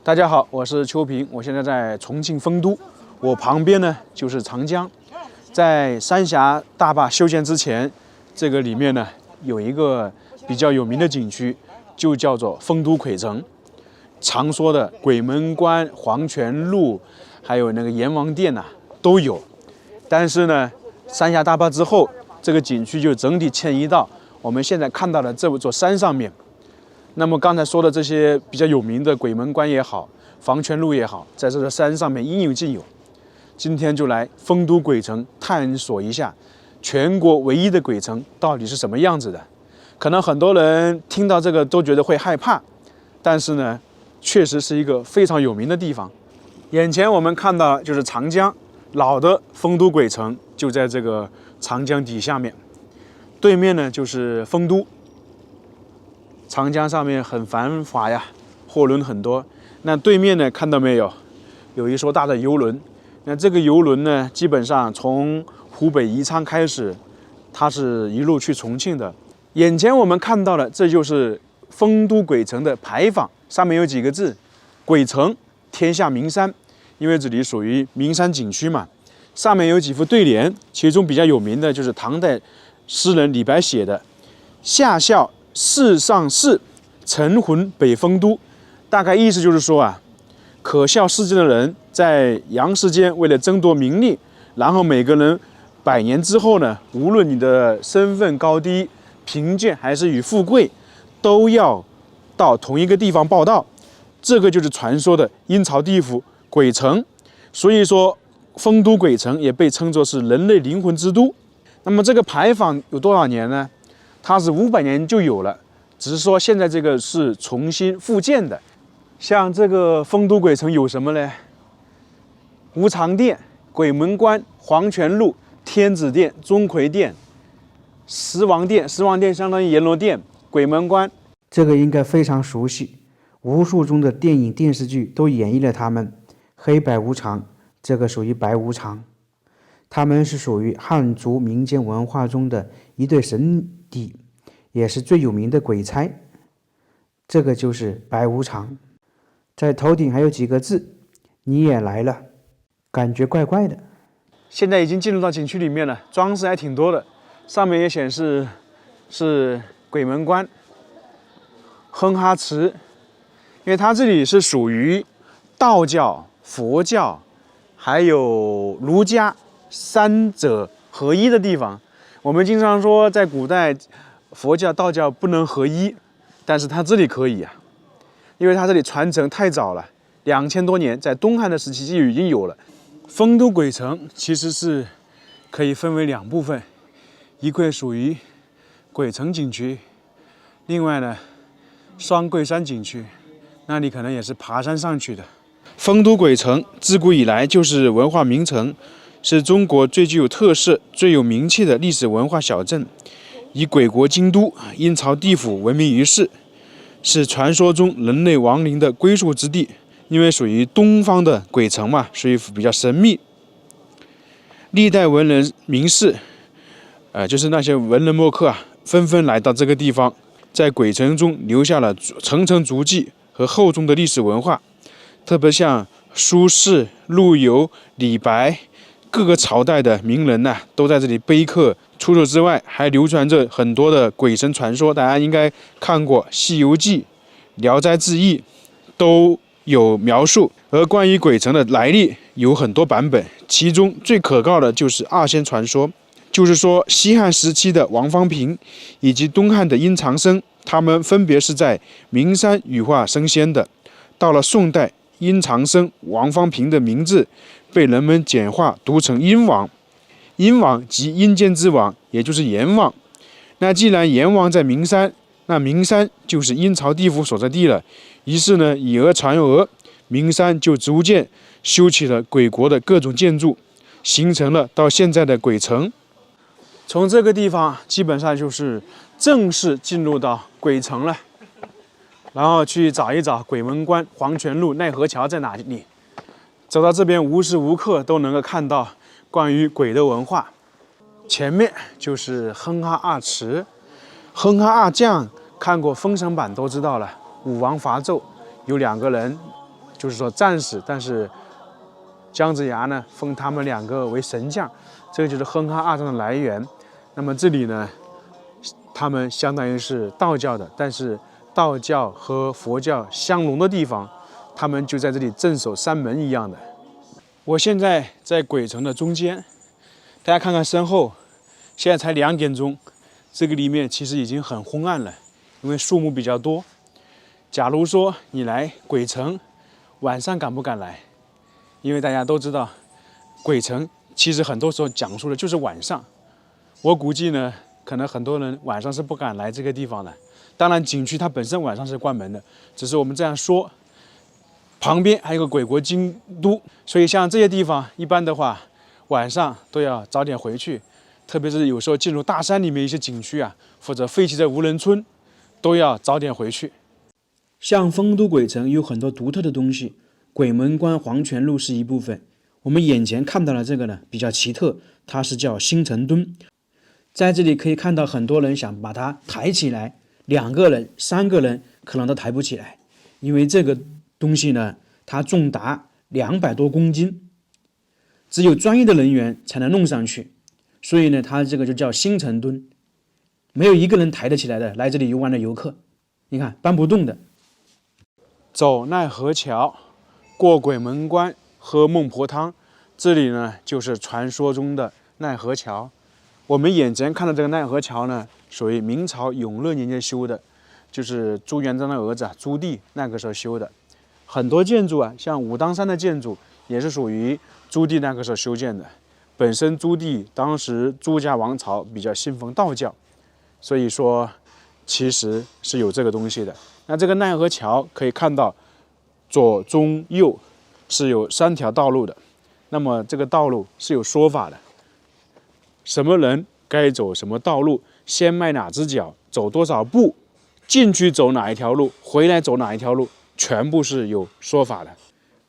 大家好，我是秋平，我现在在重庆丰都，我旁边呢就是长江。在三峡大坝修建之前，这个里面呢有一个比较有名的景区，就叫做丰都鬼城。常说的鬼门关、黄泉路，还有那个阎王殿呐、都有。但是呢，三峡大坝之后，这个景区就整体迁移到我们现在看到的这座山上面。那么刚才说的这些比较有名的鬼门关也好，黄泉路也好，在这个山上面应有尽有。今天就来丰都鬼城探索一下，全国唯一的鬼城到底是什么样子的。可能很多人听到这个都觉得会害怕，但是呢，确实是一个非常有名的地方。眼前我们看到就是长江，老的丰都鬼城就在这个长江底下面，对面呢就是丰都。长江上面很繁华呀，货轮很多。那对面呢，看到没有，有一艘大的游轮。那这个游轮呢，基本上从湖北宜昌开始，它是一路去重庆的。眼前我们看到的，这就是丰都鬼城的牌坊，上面有几个字：鬼城天下名山。因为这里属于名山景区嘛。上面有几副对联，其中比较有名的就是唐代诗人李白写的“夏笑世上事，沉魂北丰都”，大概意思就是说啊，可笑世间的人在阳世间为了争夺名利，然后每个人100年之后呢，无论你的身份高低、贫贱还是与富贵，都要到同一个地方报道。这个就是传说的阴曹地府鬼城。所以说，丰都鬼城也被称作是人类灵魂之都。那么这个牌坊有多少年呢？它是500年就有了，只是说现在这个是重新复建的。像这个丰都鬼城有什么呢？无常殿、鬼门关、黄泉路、天子殿、钟馗殿、十王殿，十王殿相当于阎罗殿，鬼门关。这个应该非常熟悉，无数中的电影电视剧都演绎了他们。黑白无常，这个属于白无常，他们是属于汉族民间文化中的一对神邸，也是最有名的鬼差。这个就是白无常，在头顶还有几个字：你也来了，感觉怪怪的。现在已经进入到景区里面了，装饰还挺多的，上面也显示是鬼门关、哼哈池，因为它这里是属于道教、佛教还有儒家三者合一的地方。我们经常说在古代佛教道教不能合一，但是它这里可以啊，因为它这里传承太早了，2000多年，在东汉的时期就已经有了。丰都鬼城其实是可以分为2部分，一块属于鬼城景区，另外呢双桂山景区，那里可能也是爬山上去的。丰都鬼城自古以来就是文化名城，是中国最具有特色、最有名气的历史文化小镇，以鬼国京都、阴曹地府闻名于世，是传说中人类亡灵的归宿之地。因为属于东方的鬼城嘛，所以比较神秘。历代文人名士，就是那些文人墨客啊，纷纷来到这个地方，在鬼城中留下了层层足迹和厚重的历史文化。特别像苏轼、陆游、李白，各个朝代的名人呐，都在这里碑刻。除此之外，还流传着很多的鬼神传说，大家应该看过《西游记》《聊斋志异》，都有描述。而关于鬼城的来历有很多版本，其中最可靠的就是二仙传说，就是说西汉时期的王方平以及东汉的殷长生，他们分别是在名山羽化升仙的。到了宋代，殷长生、王方平的名字被人们简化读成殷王，殷王即阴间之王，也就是阎王。那既然阎王在名山，那名山就是阴曹地府所在地了。于是呢，以讹传讹，名山就逐渐修起了鬼国的各种建筑，形成了到现在的鬼城。从这个地方基本上就是正式进入到鬼城了。然后去找一找鬼门关、黄泉路、奈何桥在哪里。走到这边，无时无刻都能够看到关于鬼的文化。前面就是哼哈二池，哼哈二将看过《封神榜》都知道了，武王伐纣有2个人就是说战士，但是姜子牙呢封他们2个为神将，这个就是哼哈二将的来源。那么这里呢，他们相当于是道教的，但是道教和佛教相融的地方，他们就在这里镇守山门一样的。我现在在鬼城的中间，大家看看身后，现在才2点钟，这个里面其实已经很昏暗了，因为树木比较多。假如说你来鬼城，晚上敢不敢来？因为大家都知道，鬼城其实很多时候讲述的就是晚上。我估计呢，可能很多人晚上是不敢来这个地方的。当然，景区它本身晚上是关门的，只是我们这样说。旁边还有个鬼国京都，所以像这些地方，一般的话晚上都要早点回去。特别是有时候进入大山里面一些景区啊，或者废弃的无人村，都要早点回去。像丰都鬼城有很多独特的东西，鬼门关黄泉路是一部分。我们眼前看到的这个呢比较奇特，它是叫星辰墩。在这里可以看到很多人想把它抬起来，2个人、3个人可能都抬不起来，因为这个东西呢，它重达200多公斤，只有专业的人员才能弄上去，所以呢，它这个就叫星辰墩，没有一个人抬得起来的。来这里游玩的游客，你看搬不动的。走奈何桥，过鬼门关，喝孟婆汤，这里呢就是传说中的奈何桥。我们眼前看的这个奈何桥呢，属于明朝永乐年间修的，就是朱元璋的儿子朱棣那个时候修的。很多建筑啊，像武当山的建筑也是属于朱棣那个时候修建的。本身朱棣当时朱家王朝比较信奉道教，所以说其实是有这个东西的。那这个奈何桥可以看到左中右是有3条道路的，那么这个道路是有说法的，什么人该走什么道路，先迈哪只脚，走多少步，进去走哪一条路，回来走哪一条路，全部是有说法的。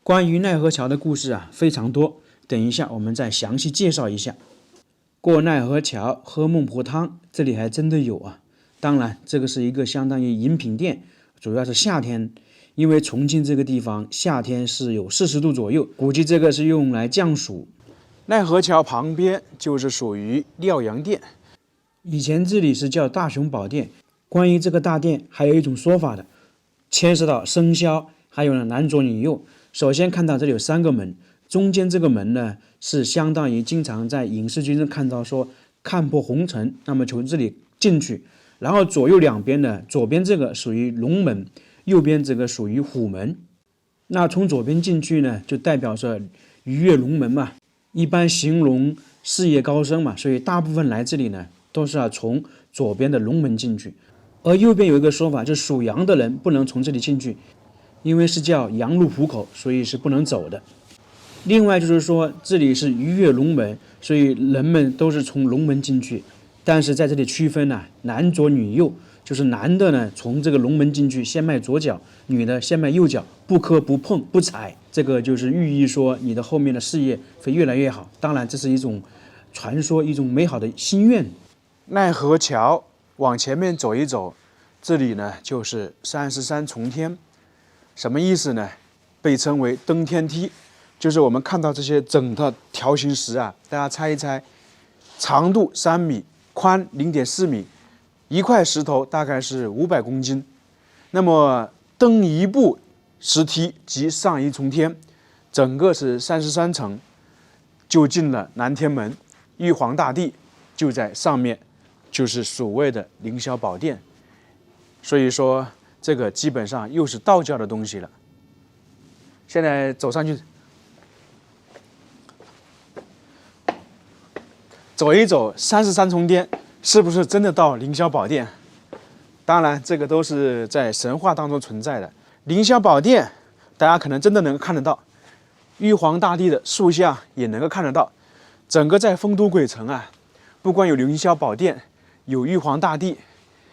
关于奈何桥的故事啊非常多，等一下我们再详细介绍一下。过奈何桥，喝孟婆汤，这里还真的有啊。当然，这个是一个相当于饮品店，主要是夏天，因为重庆这个地方夏天是有40度左右，估计这个是用来降暑。奈何桥旁边就是属于廖阳殿，以前这里是叫大雄宝殿。关于这个大殿还有一种说法的，牵涉到生肖，还有呢男左女右。首先看到这里有3个门，中间这个门呢是相当于经常在影视剧中看到说看破红尘，那么从这里进去，然后左右两边呢，左边这个属于龙门，右边这个属于虎门。那从左边进去呢，就代表着鱼跃龙门嘛，一般形容事业高升嘛，所以大部分来这里呢都是要从左边的龙门进去。而右边有一个说法，就是属羊的人不能从这里进去，因为是叫羊入虎口，所以是不能走的。另外就是说这里是鱼跃龙门，所以人们都是从龙门进去，但是在这里区分呢，男左女右，就是男的呢从这个龙门进去先迈左脚，女的先迈右脚，不磕不碰不踩，这个就是寓意说你的后面的事业会越来越好。当然这是一种传说，一种美好的心愿。奈何桥往前面走一走，这里呢就是33重天。什么意思呢？被称为登天梯，就是我们看到这些整个条形石啊，大家猜一猜，长度3米，宽0.4米，一块石头大概是500公斤。那么登一步石梯即上一重天，整个是33层，就进了南天门。玉皇大帝就在上面，就是所谓的凌霄宝殿。所以说这个基本上又是道教的东西了。现在走上去走一走33重天，是不是真的到凌霄宝殿？当然这个都是在神话当中存在的。凌霄宝殿大家可能真的能够看得到，玉皇大帝的塑像也能够看得到。整个在丰都鬼城啊，不光有凌霄宝殿，有玉皇大帝，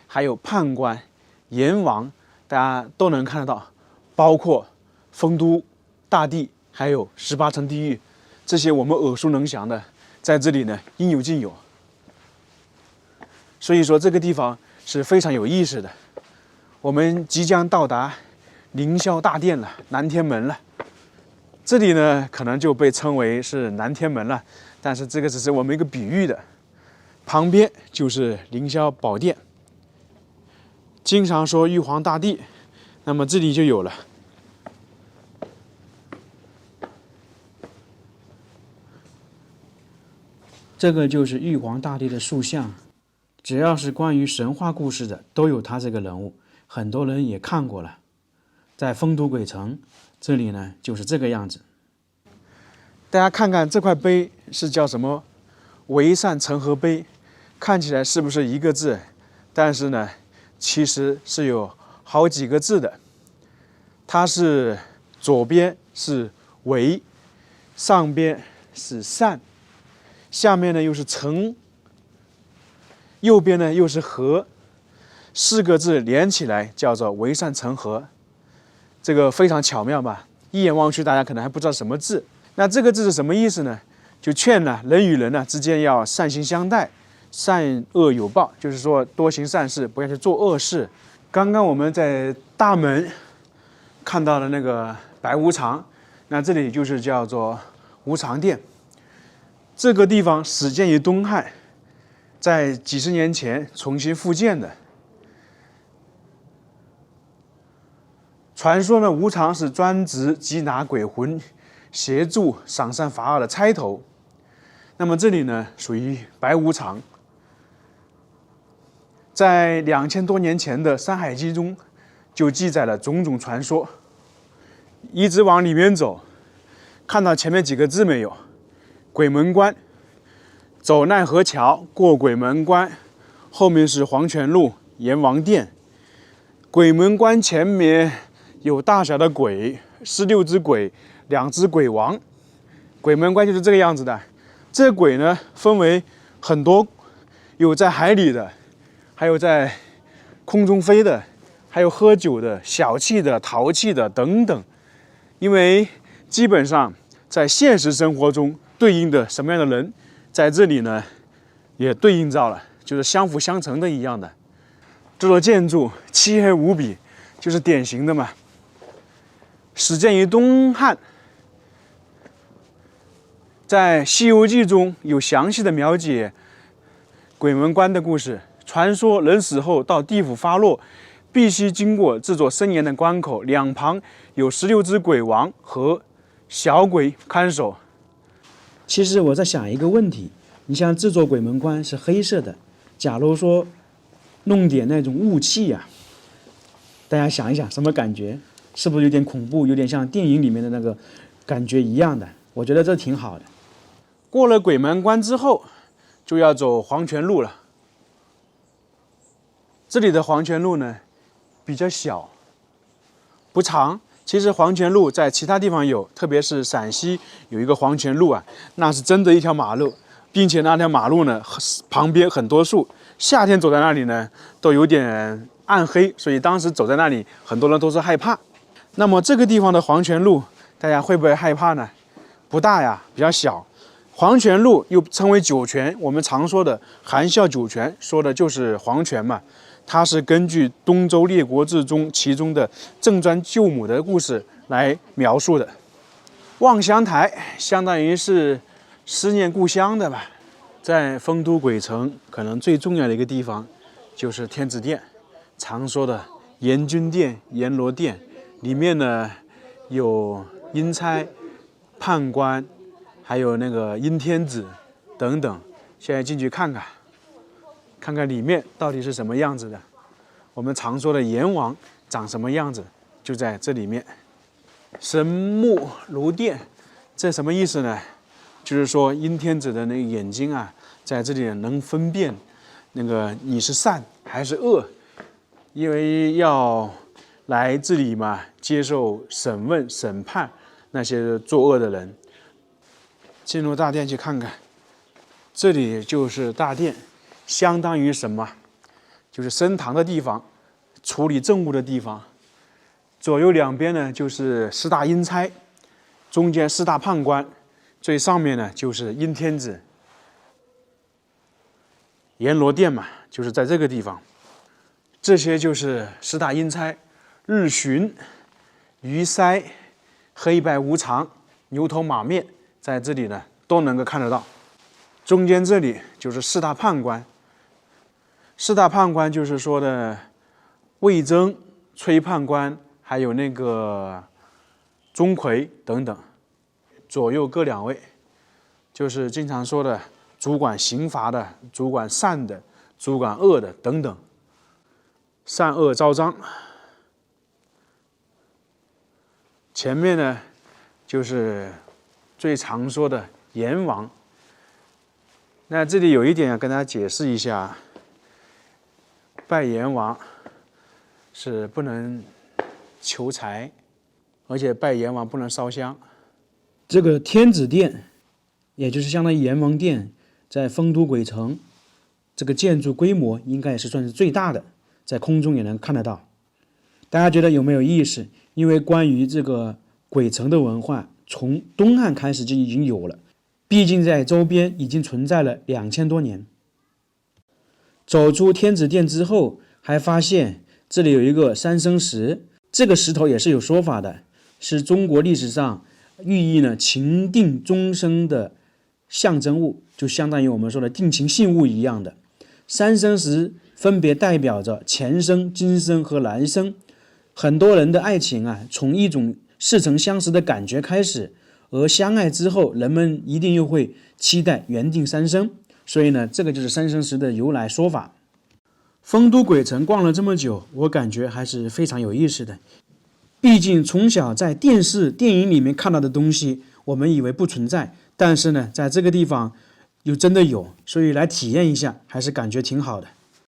还有判官、阎王，大家都能看得到，包括丰都大帝，还有18层地狱，这些我们耳熟能详的，在这里呢应有尽有。所以说这个地方是非常有意思的。我们即将到达凌霄大殿了，南天门了。这里呢，可能就被称为是南天门了，但是这个只是我们一个比喻的。旁边就是凌霄宝殿，经常说玉皇大帝，那么这里就有了。这个就是玉皇大帝的塑像，只要是关于神话故事的，都有他这个人物，很多人也看过了。在丰都鬼城这里呢，就是这个样子。大家看看这块碑是叫什么？为善成和碑，看起来是不是一个字？但是呢，其实是有好几个字的。它是左边是为，上边是善，下面呢又是成，右边呢又是和，四个字连起来叫做为善成和。这个非常巧妙吧？一眼望去，大家可能还不知道什么字。那这个字是什么意思呢？就劝呢人与人呢之间要善行相待，善恶有报，就是说多行善事，不要去做恶事。刚刚我们在大门看到了那个白无常，那这里就是叫做无常殿。这个地方始建于东汉，在几十年前重新复建的。传说呢，无常是专职缉拿鬼魂，协助赏善罚恶的差头。那么这里呢，属于白无常。在2000多年前的《山海经》中，就记载了种种传说。一直往里面走，看到前面几个字没有？鬼门关，走奈何桥，过鬼门关，后面是黄泉路、阎王殿。鬼门关前面有大小的鬼，16只鬼，2只鬼王。鬼门关就是这个样子的。这鬼呢，分为很多，有在海里的，还有在空中飞的，还有喝酒的、小气的、淘气的等等。因为基本上在现实生活中对应的什么样的人，在这里呢也对应到了，就是相辅相成的一样的。这座建筑漆黑无比，就是典型的嘛。始建于东汉，在《西游记》中有详细的描写鬼门关的故事。传说人死后到地府发落，必须经过这座森严的关口，两旁有16只鬼王和小鬼看守。其实我在想一个问题，你像这座鬼门关是黑色的，假如说弄点那种雾气呀，大家想一想什么感觉？是不是有点恐怖，有点像电影里面的那个感觉一样的？我觉得这挺好的。过了鬼门关之后，就要走黄泉路了。这里的黄泉路呢，比较小，不长。其实黄泉路在其他地方有，特别是陕西有一个黄泉路啊，那是真的一条马路，并且那条马路呢旁边很多树，夏天走在那里呢都有点暗黑，所以当时走在那里很多人都是害怕。那么这个地方的黄泉路，大家会不会害怕呢？不大呀，比较小。黄泉路又称为酒泉，我们常说的含笑九泉，说的就是黄泉嘛。它是根据《东周列国志》中其中的郑庄救母的故事来描述的。望乡台相当于是思念故乡的吧。在丰都鬼城，可能最重要的一个地方就是天子殿，常说的阎君殿、阎罗殿，里面呢有阴差、判官，还有那个阴天子等等。现在进去看看。看看里面到底是什么样子的。我们常说的阎王长什么样子，就在这里面。神目如电，这什么意思呢？就是说阴天子的那个眼睛啊，在这里能分辨那个你是善还是恶，因为要来这里嘛，接受审问、审判那些作恶的人。进入大殿去看看，这里就是大殿。相当于什么？就是升堂的地方，处理政务的地方。左右两边呢就是4大阴差，中间4大判官，最上面呢就是阴天子。阎罗殿嘛，就是在这个地方。这些就是4大阴差，日巡鱼鳃、黑白无常、牛头马面，在这里呢都能够看得到。中间这里就是四大判官，四大判官就是说的魏征、崔判官，还有那个钟馗等等，左右各2位，就是经常说的主管刑罚的、主管善的、主管恶的等等，善恶昭彰。前面呢，就是最常说的阎王。那这里有一点要跟大家解释一下，拜阎王是不能求财，而且拜阎王不能烧香。这个天子殿，也就是相当于阎王殿，在丰都鬼城，这个建筑规模应该也是算是最大的，在空中也能看得到。大家觉得有没有意思？因为关于这个鬼城的文化，从东汉开始就已经有了，毕竟在周边已经存在了2000多年。走出天子殿之后，还发现这里有一个三生石，这个石头也是有说法的，是中国历史上寓意呢情定终生的象征物，就相当于我们说的定情信物一样的。三生石分别代表着前生、今生和来生。很多人的爱情啊，从一种似曾相识的感觉开始，而相爱之后，人们一定又会期待缘定三生。所以呢，这个就是三生石的由来说法。丰都鬼城逛了这么久，我感觉还是非常有意思的。毕竟从小在电视、电影里面看到的东西，我们以为不存在，但是呢，在这个地方又真的有，所以来体验一下，还是感觉挺好的。